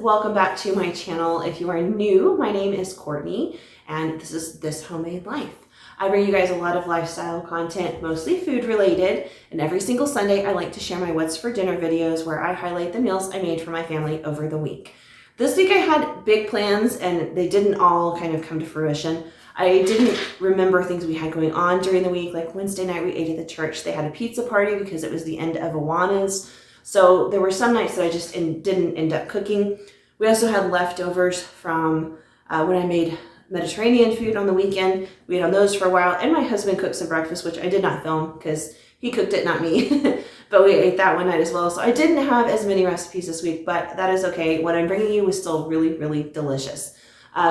welcome back to my channel. If you are new, my name is Courtney and this is This Homemade Life. I bring you guys a lot of lifestyle content, mostly food related, and every single Sunday I like to share my what's for dinner videos where I highlight the meals I made for my family over the week. This week I had big plans and they didn't all kind of come to fruition. I didn't remember things we had going on during the week, like Wednesday night we ate at the church. They had a pizza party because it was the end of Awana's. So there were some nights that I just didn't end up cooking. We also had leftovers from when I made Mediterranean food on the weekend. We ate on those for a while, and my husband cooked some breakfast, which I did not film because he cooked it, not me. But we ate that one night as well. So I didn't have as many recipes this week, but that is okay. What I'm bringing you was still really, really delicious.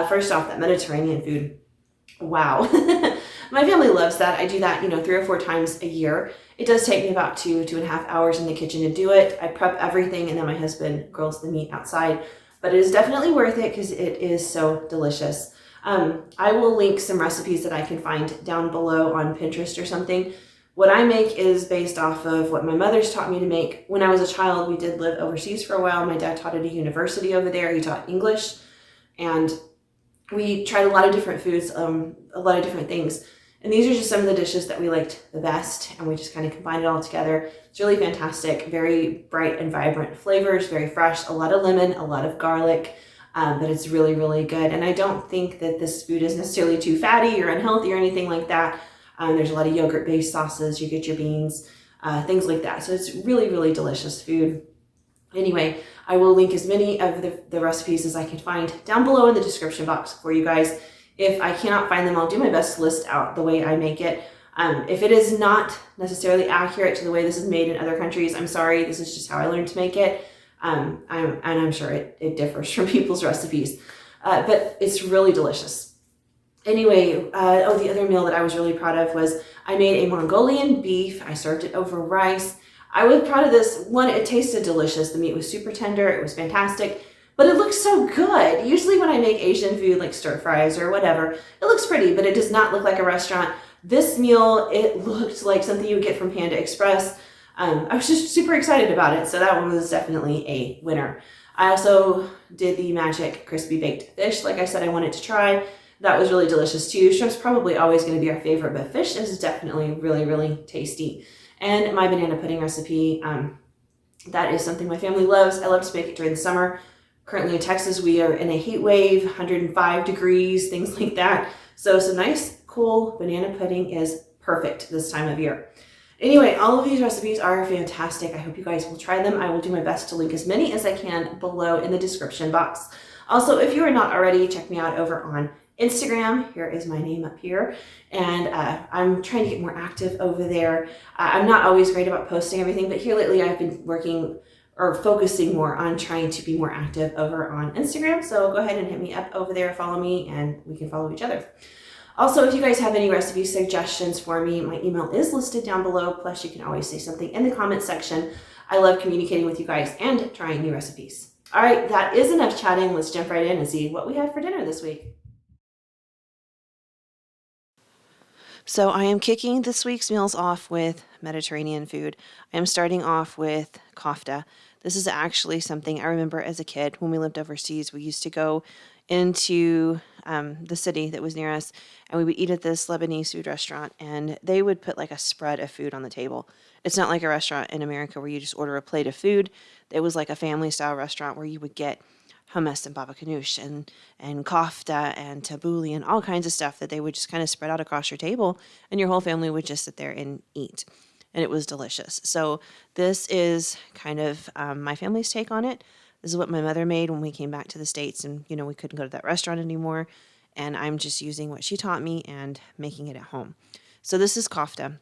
First off, that Mediterranean food. Wow. My family loves that. I do that, 3 or 4 times a year. It does take me about 2.5 hours in the kitchen to do it. I prep everything and then my husband grills the meat outside, but it is definitely worth it because it is so delicious. I will link some recipes that I can find down below on Pinterest or something. What I make is based off of what my mother's taught me to make. When I was a child, we did live overseas for a while. My dad taught at a university over there. He taught English, and we tried a lot of different foods, a lot of different things. And these are just some of the dishes that we liked the best, and we just kind of combined it all together. It's really fantastic, very bright and vibrant flavors, very fresh, a lot of lemon, a lot of garlic, but it's really, really good. And I don't think that this food is necessarily too fatty or unhealthy or anything like that. There's a lot of yogurt-based sauces, you get your beans, things like that. So it's really, really delicious food. Anyway, I will link as many of the recipes as I can find down below in the description box for you guys. If I cannot find them, I'll do my best to list out the way I make it. If it is not necessarily accurate to the way this is made in other countries, I'm sorry. This is just how I learned to make it. And I'm sure it differs from people's recipes, but it's really delicious. Anyway, the other meal that I was really proud of was I made a Mongolian beef. I served it over rice. I was proud of this. One, it tasted delicious. The meat was super tender. It was fantastic. But it looks so good. Usually when I make Asian food like stir fries or whatever, it looks pretty, but it does not look like a restaurant. This meal, it looked like something you would get from Panda Express. I was just super excited about it, so that one was definitely a winner. I also did the magic crispy baked fish, like I said I wanted to try. That was really delicious too. Shrimp's probably always going to be our favorite, but fish is definitely really, really tasty. And my banana pudding recipe, that is something my family loves. I love to make it during the summer. Currently in Texas, we are in a heat wave, 105 degrees, things like that. So some nice, cool banana pudding is perfect this time of year. Anyway, all of these recipes are fantastic. I hope you guys will try them. I will do my best to link as many as I can below in the description box. Also, if you are not already, check me out over on Instagram. Here is my name up here. And I'm trying to get more active over there. I'm not always great about posting everything, but here lately I've been working or focusing more on trying to be more active over on Instagram. So go ahead and hit me up over there, follow me, and we can follow each other. Also, if you guys have any recipe suggestions for me, my email is listed down below. Plus, you can always say something in the comment section. I love communicating with you guys and trying new recipes. All right, that is enough chatting. Let's jump right in and see what we had for dinner this week. So I am kicking this week's meals off with Mediterranean food. I am starting off with kafta. This is actually something I remember as a kid when we lived overseas. We used to go into the city that was near us, and we would eat at this Lebanese food restaurant, and they would put like a spread of food on the table. It's not like a restaurant in America where you just order a plate of food. It was like a family-style restaurant where you would get hummus and Babagonush and Kafta and Tabbouleh and all kinds of stuff that they would just kind of spread out across your table, and your whole family would just sit there and eat. And it was delicious. So this is kind of my family's take on it. This is what my mother made when we came back to the States, and we couldn't go to that restaurant anymore. And I'm just using what she taught me and making it at home. So this is kafta.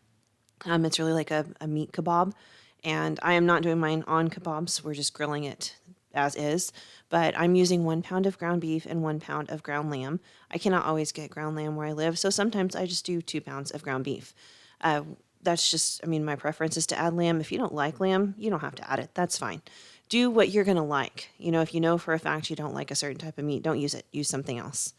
It's really like a meat kebab, and I am not doing mine on kebabs. We're just grilling it as is, but I'm using 1 pound of ground beef and 1 pound of ground lamb. I cannot always get ground lamb where I live, so sometimes I just do 2 pounds of ground beef. That's just, my preference is to add lamb. If you don't like lamb, you don't have to add it. That's fine. Do what you're going to like. If you know for a fact you don't like a certain type of meat, don't use it. Use something else.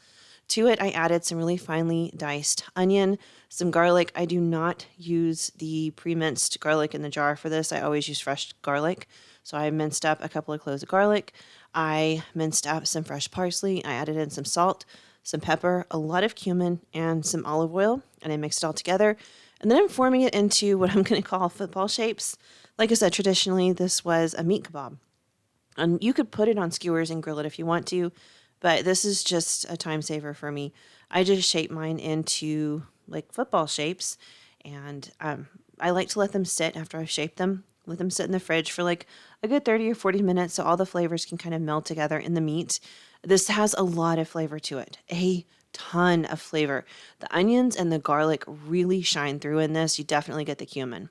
To it, I added some really finely diced onion, some garlic. I do not use the pre-minced garlic in the jar for this. I always use fresh garlic. So I minced up a couple of cloves of garlic. I minced up some fresh parsley. I added in some salt, some pepper, a lot of cumin, and some olive oil, and I mixed it all together. And then I'm forming it into what I'm going to call football shapes. Like I said, traditionally, this was a meat kebab. And you could put it on skewers and grill it if you want to, but this is just a time saver for me. I just shape mine into like football shapes, and I like to let them sit after I've shaped them. Let them sit in the fridge for like a good 30 or 40 minutes so all the flavors can kind of meld together in the meat. This has a lot of flavor to it, a ton of flavor. The onions and the garlic really shine through in this. You definitely get the cumin.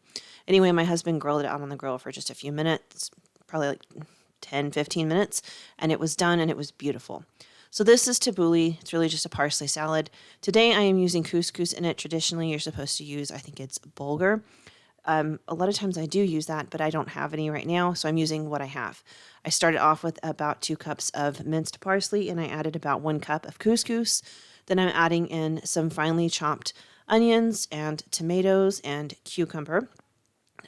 Anyway, my husband grilled it out on the grill for just a few minutes, probably like 10, 15 minutes, and it was done and it was beautiful. So this is tabbouleh. It's really just a parsley salad. Today I am using couscous in it. Traditionally, you're supposed to use, I think it's bulgur. A lot of times I do use that, but I don't have any right now, so I'm using what I have. I started off with about 2 cups of minced parsley, and I added about 1 cup of couscous. Then I'm adding in some finely chopped onions and tomatoes and cucumber.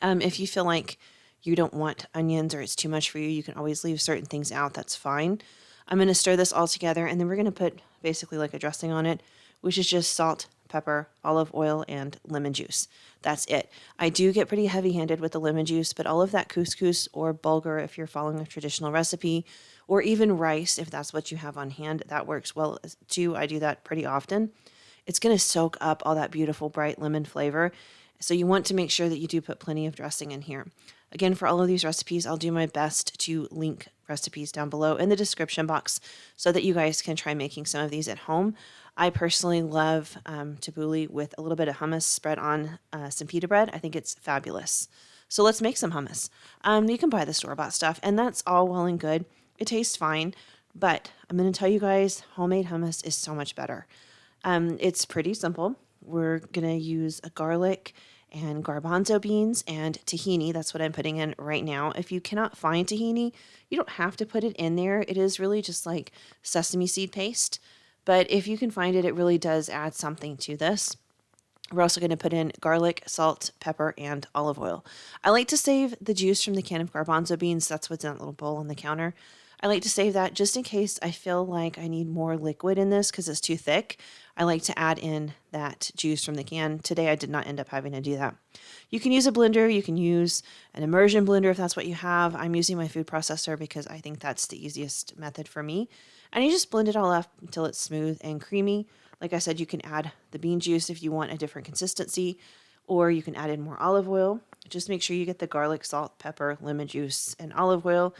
If you feel like you don't want onions or it's too much for you, you can always leave certain things out. That's fine. I'm going to stir this all together, and then we're going to put basically like a dressing on it, which is just salt, pepper, olive oil, and lemon juice. That's it. I do get pretty heavy-handed with the lemon juice, but all of that couscous or bulgur, if you're following a traditional recipe, or even rice, if that's what you have on hand, that works well too. I do that pretty often. It's going to soak up all that beautiful bright lemon flavor. So you want to make sure that you do put plenty of dressing in here. Again, for all of these recipes, I'll do my best to link recipes down below in the description box so that you guys can try making some of these at home. I personally love tabbouleh with a little bit of hummus spread on some pita bread. I think it's fabulous. So let's make some hummus. You can buy the store-bought stuff, and that's all well and good. It tastes fine, but I'm going to tell you guys, homemade hummus is so much better. It's pretty simple. We're going to use a garlic and garbanzo beans and tahini. That's what I'm putting in right now. If you cannot find tahini, you don't have to put it in there. It is really just like sesame seed paste. But if you can find it, it really does add something to this. We're also going to put in garlic, salt, pepper, and olive oil. I like to save the juice from the can of garbanzo beans. That's what's in that little bowl on the counter. I like to save that just in case I feel like I need more liquid in this because it's too thick. I like to add in that juice from the can. Today I did not end up having to do that. You can use a blender. You can use an immersion blender if that's what you have. I'm using my food processor because I think that's the easiest method for me. And you just blend it all up until it's smooth and creamy. Like I said, you can add the bean juice if you want a different consistency, or you can add in more olive oil. Just make sure you get the garlic, salt, pepper, lemon juice, and olive oil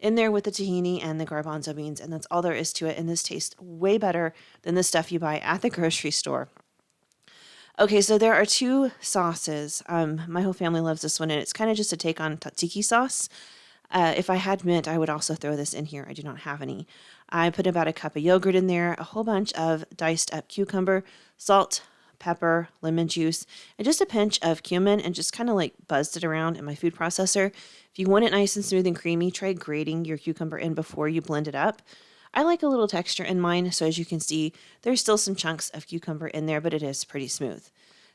in there with the tahini and the garbanzo beans, and that's all there is to it. And this tastes way better than the stuff you buy at the grocery store. Okay, so there are 2 sauces. My whole family loves this one, and it's kind of just a take on Tzatiki sauce. If I had mint, I would also throw this in here. I do not have any. I put about a cup of yogurt in there, a whole bunch of diced up cucumber, salt, pepper, lemon juice, and just a pinch of cumin, and just kind of like buzzed it around in my food processor. If you want it nice and smooth and creamy, try grating your cucumber in before you blend it up. I like a little texture in mine, so as you can see, there's still some chunks of cucumber in there, but it is pretty smooth.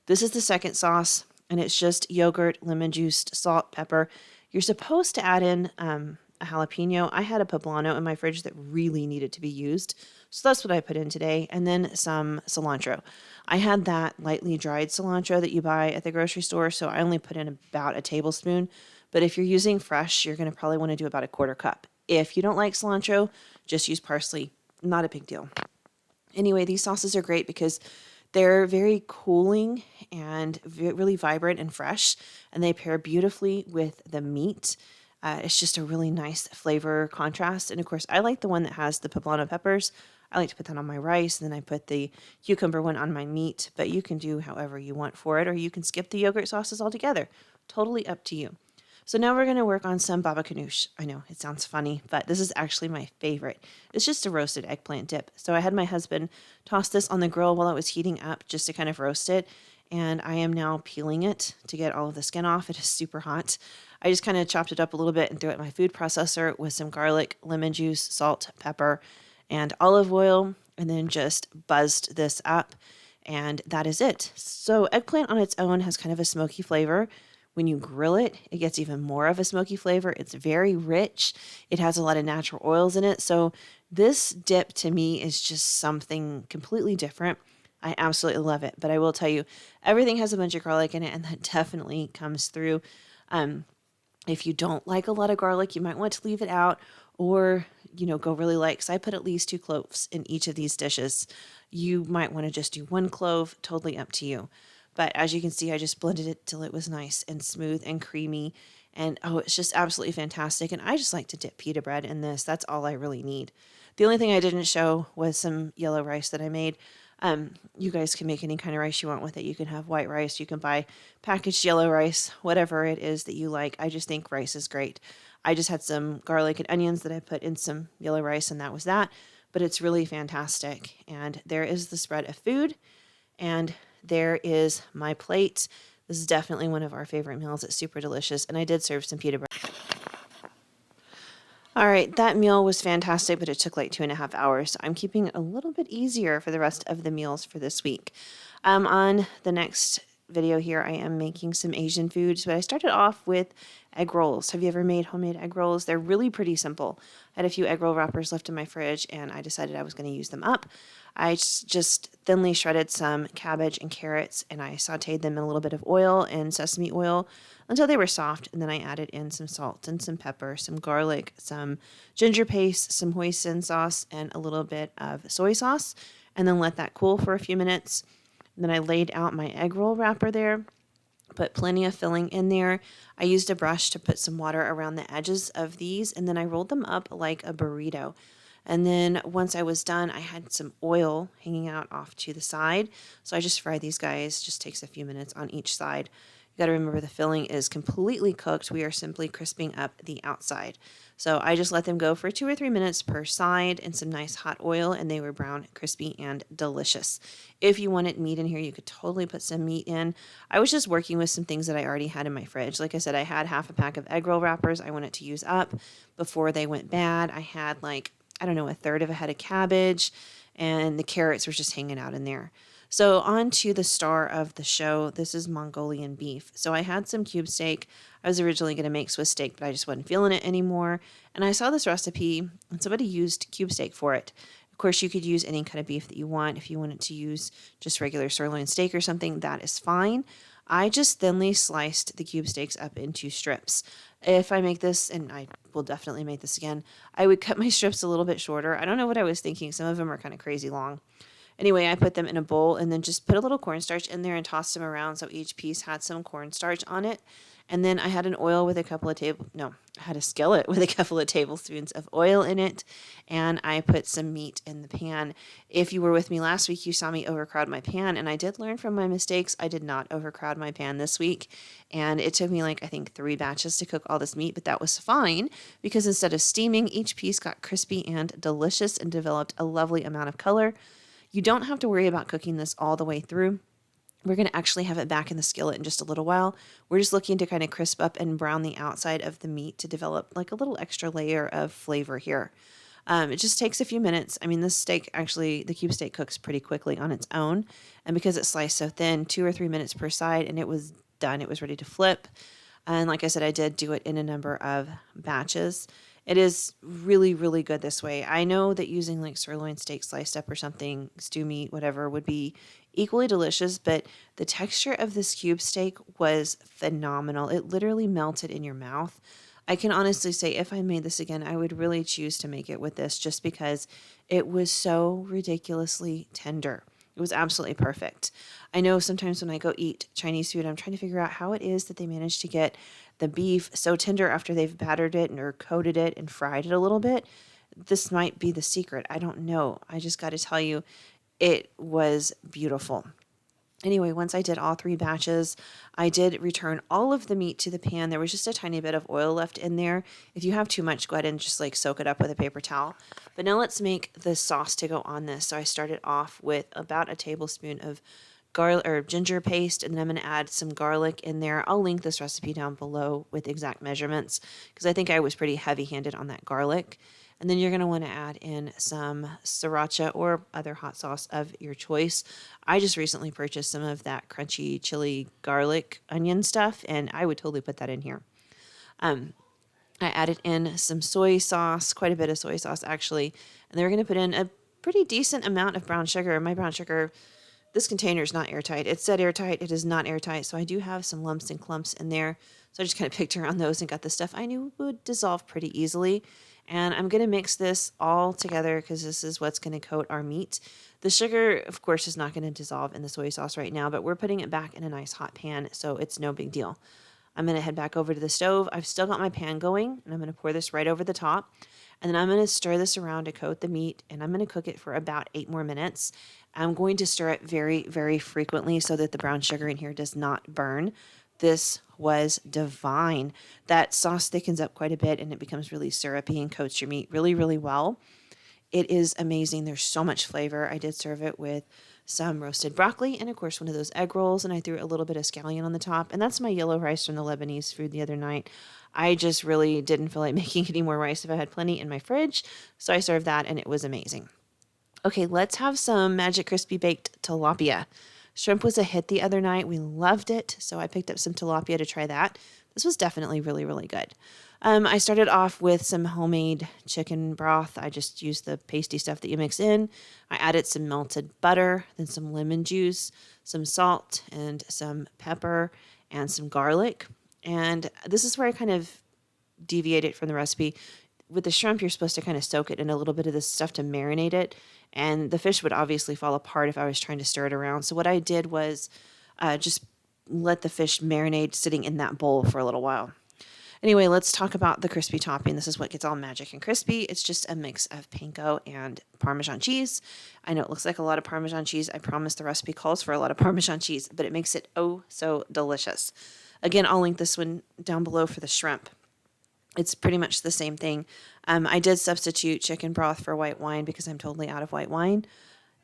This is the second sauce, and it's just yogurt, lemon juice, salt, pepper. You're supposed to add in a jalapeno. I had a poblano in my fridge that really needed to be used, so that's what I put in today, and then some cilantro. I had that lightly dried cilantro that you buy at the grocery store, so I only put in about a tablespoon, but if you're using fresh, you're going to probably want to do about a 1/4 cup. If you don't like cilantro, just use parsley. Not a big deal. Anyway, these sauces are great because they're very cooling and really vibrant and fresh, and they pair beautifully with the meat. It's just a really nice flavor contrast. And of course, I like the one that has the poblano peppers. I like to put that on my rice, and then I put the cucumber one on my meat, but you can do however you want for it, or you can skip the yogurt sauces altogether. Totally up to you. So now we're going to work on some babagonush. I know, it sounds funny, but this is actually my favorite. It's just a roasted eggplant dip. So I had my husband toss this on the grill while it was heating up just to kind of roast it, and I am now peeling it to get all of the skin off. It is super hot. I just kind of chopped it up a little bit and threw it in my food processor with some garlic, lemon juice, salt, pepper, and olive oil, and then just buzzed this up, and that is it. So eggplant on its own has kind of a smoky flavor. When you grill it, it gets even more of a smoky flavor. It's very rich. It has a lot of natural oils in it. So this dip to me is just something completely different. I absolutely love it. But I will tell you, everything has a bunch of garlic in it, and that definitely comes through. If you don't like a lot of garlic, you might want to leave it out or, go really light. Because I put at least 2 cloves in each of these dishes. You might want to just do 1 clove, totally up to you. But as you can see, I just blended it till it was nice and smooth and creamy. And it's just absolutely fantastic. And I just like to dip pita bread in this. That's all I really need. The only thing I didn't show was some yellow rice that I made. You guys can make any kind of rice you want with it. You can have white rice. You can buy packaged yellow rice, whatever it is that you like. I just think rice is great. I just had some garlic and onions that I put in some yellow rice, and that was that. But it's really fantastic. And there is the spread of food. And there is my plate. This is definitely one of our favorite meals. It's super delicious. And I did serve some pita bread. All right, that meal was fantastic, but it took like 2.5 hours. So I'm keeping it a little bit easier for the rest of the meals for this week. On the next video here, I am making some Asian foods, but I started off with egg rolls. Have you ever made homemade egg rolls? They're really pretty simple. I had a few egg roll wrappers left in my fridge, and I decided I was going to use them up. I just thinly shredded some cabbage and carrots, and I sauteed them in a little bit of oil and sesame oil until they were soft, and then I added in some salt and some pepper, some garlic, some ginger paste, some hoisin sauce, and a little bit of soy sauce, and then let that cool for a few minutes. And then I laid out my egg roll wrapper there, put plenty of filling in there. I used a brush to put some water around the edges of these, and then I rolled them up like a burrito. And then once I was done, I had some oil hanging out off to the side. So I just fried these guys. Just takes a few minutes on each side. You got to remember the filling is completely cooked. We are simply crisping up the outside. So I just let them go for 2 or 3 minutes per side in some nice hot oil, and they were brown, crispy, and delicious. If you wanted meat in here, you could totally put some meat in. I was just working with some things that I already had in my fridge. Like I said, I had half a pack of egg roll wrappers I wanted to use up before they went bad. I had a third of a head of cabbage, and the carrots were just hanging out in there. So on to the star of the show. This is Mongolian beef. So I had some cube steak. I was originally going to make Swiss steak, but I just wasn't feeling it anymore. And I saw this recipe, and somebody used cube steak for it. Of course, you could use any kind of beef that you want. If you wanted to use just regular sirloin steak or something, that is fine. I just thinly sliced the cube steaks up into strips. If I make this, and I will definitely make this again, I would cut my strips a little bit shorter. I don't know what I was thinking. Some of them are kind of crazy long. Anyway, I put them in a bowl and then just put a little cornstarch in there and tossed them around so each piece had some cornstarch on it. And then I had I had a skillet with a couple of tablespoons of oil in it, and I put some meat in the pan. If you were with me last week, you saw me overcrowd my pan, and I did learn from my mistakes. I did not overcrowd my pan this week, and it took me 3 batches to cook all this meat, but that was fine because instead of steaming, each piece got crispy and delicious and developed a lovely amount of color. You don't have to worry about cooking this all the way through. We're going to actually have it back in the skillet in just a little while. We're just looking to kind of crisp up and brown the outside of the meat to develop a little extra layer of flavor here. It just takes a few minutes. I mean, this steak actually, the cube steak cooks pretty quickly on its own. And because it's sliced so thin, 2 or 3 minutes per side, and it was done. It was ready to flip. And like I said, I did do it in a number of batches. It is really, really good this way. I know that using sirloin steak sliced up or something, stew meat, whatever, would be equally delicious, but the texture of this cube steak was phenomenal. It literally melted in your mouth. I can honestly say if I made this again, I would really choose to make it with this just because it was so ridiculously tender. It was absolutely perfect. I know sometimes when I go eat Chinese food, I'm trying to figure out how it is that they manage to get the beef so tender after they've battered it or coated it and fried it a little bit. This might be the secret. I don't know. I just got to tell you, it was beautiful. Anyway, once I did all 3 batches, I did return all of the meat to the pan. There was just a tiny bit of oil left in there. If you have too much, go ahead and just soak it up with a paper towel. But now let's make the sauce to go on this. So I started off with about a tablespoon of garlic or ginger paste, and then I'm going to add some garlic in there. I'll link this recipe down below with exact measurements because I think I was pretty heavy-handed on that garlic. And then you're going to want to add in some sriracha or other hot sauce of your choice. I just recently purchased some of that crunchy chili garlic onion stuff, and I would totally put that in here. I added in some soy sauce, quite a bit of soy sauce actually, and then we're going to put in a pretty decent amount of brown sugar. My brown sugar, this container is not airtight. It said airtight. It is not airtight. So I do have some lumps and clumps in there. So I just kind of picked around those and got the stuff I knew would dissolve pretty easily. And I'm going to mix this all together because this is what's going to coat our meat. The sugar, of course, is not going to dissolve in the soy sauce right now, but we're putting it back in a nice hot pan, so it's no big deal. I'm going to head back over to the stove. I've still got my pan going, and I'm going to pour this right over the top. And then I'm going to stir this around to coat the meat, and I'm going to cook it for about 8 more minutes. I'm going to stir it very, very frequently so that the brown sugar in here does not burn. This was divine. That sauce thickens up quite a bit, and it becomes really syrupy and coats your meat really, really well. It is amazing. There's so much flavor. I did serve it with some roasted broccoli and, of course, one of those egg rolls, and I threw a little bit of scallion on the top. And that's my yellow rice from the Lebanese food the other night. I just really didn't feel like making any more rice if I had plenty in my fridge, so I served that, and it was amazing. Okay, let's have some Magic Crispy Baked tilapia. Shrimp was a hit the other night. We loved it, so I picked up some tilapia to try that. This was definitely really, really good. I started off with some homemade chicken broth. I just used the pasty stuff that you mix in. I added some melted butter, then some lemon juice, some salt, and some pepper, and some garlic. And this is where I kind of deviated from the recipe. With the shrimp, you're supposed to kind of soak it in a little bit of this stuff to marinate it. And the fish would obviously fall apart if I was trying to stir it around. So what I did was just let the fish marinate sitting in that bowl for a little while. Anyway, let's talk about the crispy topping. This is what gets all magic and crispy. It's just a mix of panko and Parmesan cheese. I know it looks like a lot of Parmesan cheese. I promise the recipe calls for a lot of Parmesan cheese, but it makes it oh so delicious. Again, I'll link this one down below for the shrimp. It's pretty much the same thing. I did substitute chicken broth for white wine because I'm totally out of white wine.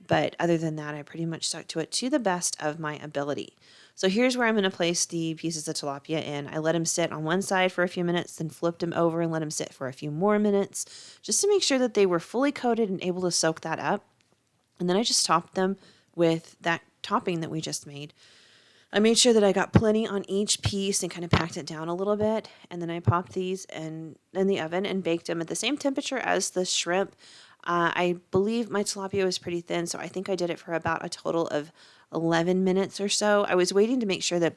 But other than that, I pretty much stuck to it to the best of my ability. So here's where I'm going to place the pieces of tilapia in. I let them sit on one side for a few minutes, then flipped them over and let them sit for a few more minutes, just to make sure that they were fully coated and able to soak that up. And then I just topped them with that topping that we just made. I made sure that I got plenty on each piece and kind of packed it down a little bit. And then I popped these in the oven and baked them at the same temperature as the shrimp. I believe my tilapia was pretty thin, so I think I did it for about a total of 11 minutes or so. I was waiting to make sure that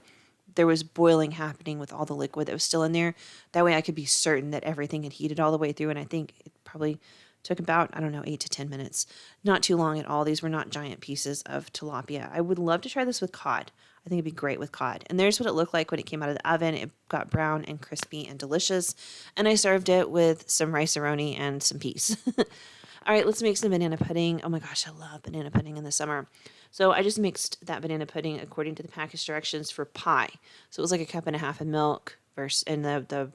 there was boiling happening with all the liquid that was still in there. That way I could be certain that everything had heated all the way through, and I think it probably took about, 8 to 10 minutes. Not too long at all. These were not giant pieces of tilapia. I would love to try this with cod. I think it'd be great with cod. And there's what it looked like when it came out of the oven. It got brown and crispy and delicious. And I served it with some rice-a-roni and some peas. All right, let's make some banana pudding. Oh my gosh, I love banana pudding in the summer. So I just mixed that banana pudding according to the package directions for pie. So it was like 1.5 cups of milk versus in the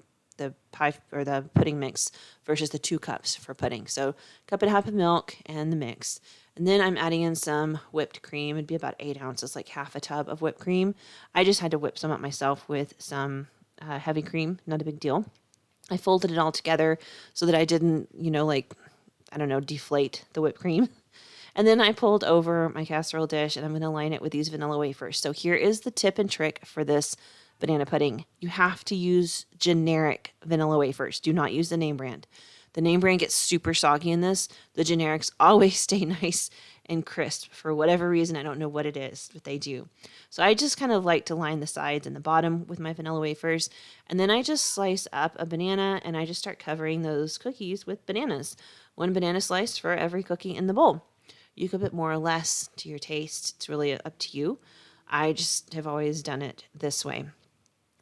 pie or the pudding mix versus the 2 cups for pudding. So 1.5 cups of milk and the mix. And then I'm adding in some whipped cream. It'd be about 8 ounces, like half a tub of whipped cream. I just had to whip some up myself with some heavy cream. Not a big deal. I folded it all together so that I didn't, deflate the whipped cream. And then I pulled over my casserole dish and I'm going to line it with these vanilla wafers. So here is the tip and trick for this banana pudding. You have to use generic vanilla wafers. Do not use the name brand. The name brand gets super soggy in this. The generics always stay nice and crisp for whatever reason. I don't know what it is, but they do. So I just kind of like to line the sides and the bottom with my vanilla wafers. And then I just slice up a banana and I just start covering those cookies with bananas. 1 banana slice for every cookie in the bowl. You can put more or less to your taste. It's really up to you. I just have always done it this way.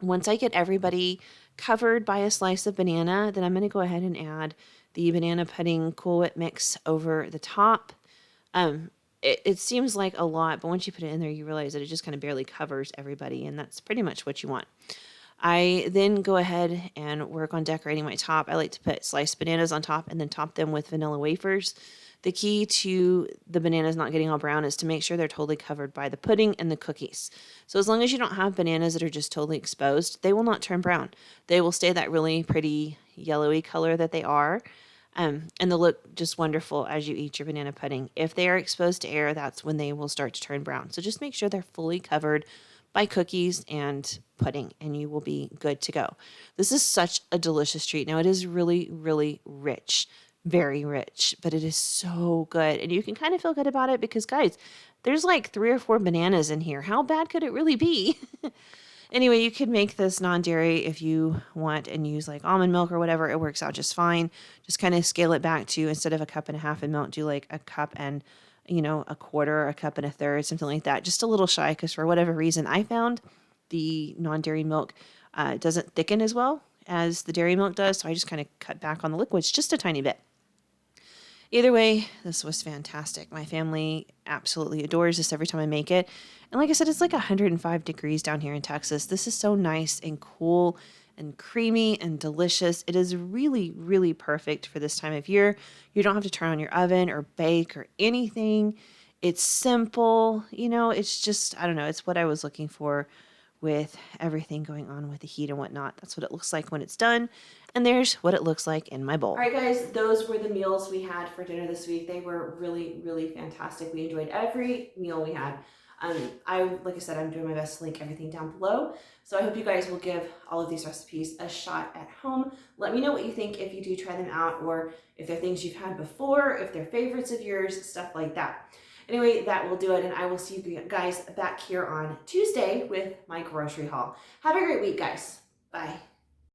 Once I get everybody covered by a slice of banana, then I'm going to go ahead and add the banana pudding Cool Whip mix over the top. It seems like a lot, but once you put it in there, you realize that it just kind of barely covers everybody, and that's pretty much what you want. I then go ahead and work on decorating my top. I like to put sliced bananas on top and then top them with vanilla wafers. The key to the bananas not getting all brown is to make sure they're totally covered by the pudding and the cookies. So as long as you don't have bananas that are just totally exposed, they will not turn brown. They will stay that really pretty yellowy color that they are. And they'll look just wonderful as you eat your banana pudding. If they are exposed to air, that's when they will start to turn brown. So just make sure they're fully covered by cookies and pudding, and you will be good to go. This is such a delicious treat. Now, it is really, really rich, very rich, but it is so good. And you can kind of feel good about it because, guys, there's like 3 or 4 bananas in here. How bad could it really be? Anyway, you could make this non-dairy if you want and use like almond milk or whatever. It works out just fine. Just kind of scale it back to, instead of a cup and a half of milk, do like a cup and, a quarter, a cup and a third, something like that. Just a little shy, because for whatever reason, I found the non-dairy milk doesn't thicken as well as the dairy milk does. So I just kind of cut back on the liquids just a tiny bit. Either way, this was fantastic. My family absolutely adores this every time I make it. And like I said, it's like 105 degrees down here in Texas. This is so nice and cool and creamy and delicious. It is really, really perfect for this time of year. You don't have to turn on your oven or bake or anything. It's simple. It's just, I don't know, it's what I was looking for with everything going on with the heat and whatnot. That's what it looks like when it's done. And there's what it looks like in my bowl. All right, guys, those were the meals we had for dinner this week. They were really, really fantastic. We enjoyed every meal we had. Like I said, I'm doing my best to link everything down below. So I hope you guys will give all of these recipes a shot at home. Let me know what you think if you do try them out, or if they're things you've had before, if they're favorites of yours, stuff like that. Anyway, that will do it, and I will see you guys back here on Tuesday with my grocery haul. Have a great week, guys. Bye.